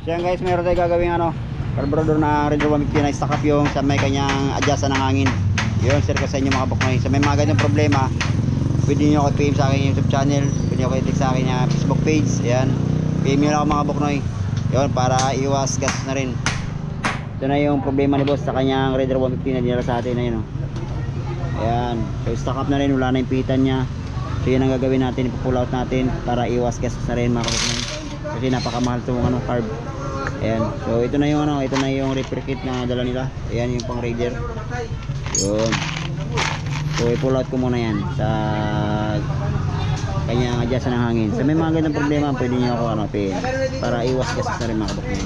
So yan guys, meron tayo gagawing carburetor na Red 150 na stock up yung sa may kanyang adjustan ng hangin. Yun, share ko sa inyo mga kabuknoy. Sa may mga ganyan problema, pwede nyo ako i-PM sa akin YouTube channel, pwede nyo ako i-text sa akin yung Facebook page. Ayan, PM nyo lang ako mga kabuknoy. Yun, para iwas gas na rin. Ito na yung problema ni boss sa kanyang Red 150 na dinala sa atin. Ayun, ayan, so stock up na rin, wala na yung pitan nya. So yun ang gagawin natin, ipupull out natin para iwas gas na rin mga kabuknoy. Kasi napakamahal itong carb. Ayan, so ito na yung repair kit na dala nila. Ayan yung pang Raider. Yun. So i-pull out ko muna yan sa kanyang adjustan ng hangin. Sa may mga ganang problema, pwede nyo ako PM para iwas gas na rin mga kabuknoy.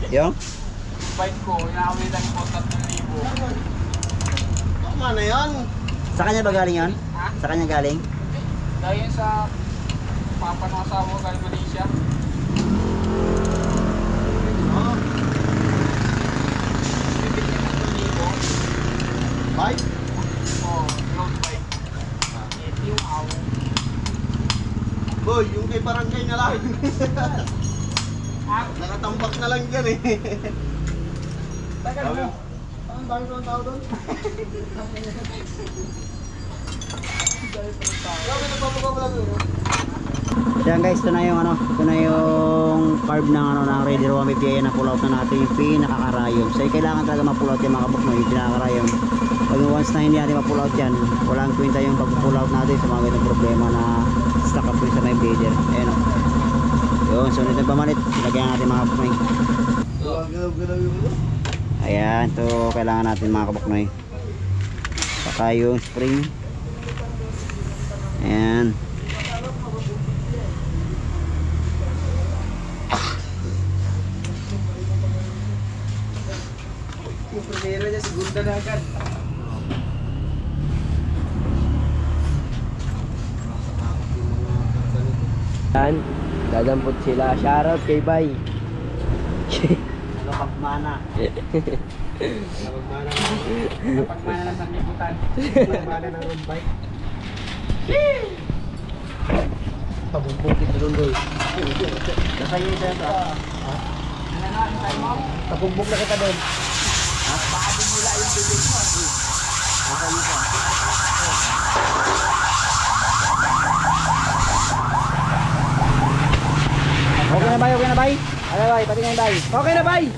Yung? Bike ko, inawin lang po 3,000. Tama na yan. Sa kanya ba galing yan? Ha? Sa kanya galing? Dahil sa papa ng asawa ko galing Malaysia. Bibit niya 3,000. Bike? Oo, road bike. Ito yung aw. Boy, yung kay barangay na lang. Ha? Nakatambak na lang dyan eh. Tagal mo. Ang dami ng tao doon. Grabe, nagpapagawa lang yun. Yan guys, ito na yung carb ng ng Raider 150. Ayan, na-pull out na natin yung pinakakarayon. So kailangan talaga ma-pull out yung mga kabuknoy, yung pinakakarayon. Pag once na hindi natin ma-pull out yan, walang kwenta yung pag-pull out natin sa mga ganitong problema na stuck up sa may blader. Ayan o. Yun, sunod na pamalit, ilagyan natin mga kabuknoy. Galaw-galaw yung ano? Ayan, ito kailangan natin mga kabuknoy. Saka yung spring. Ayan. Yung primera niya, segunda na agad. Yan, dadampot sila. Shoutout kay Bay. Kapagmana. Pagmana lang sa liputan. Pagmana ng road bike. Pabumbukit na doon doon. Nasa'yo yung sensor. Ano na, ano tayo mo? Pabumbuk na kita doon. Baka bumula yung bibig mo. Nasa'yo pa. Okay na bay, okay na bay? Okay bay, pati na yung bay. Okay na, Bay!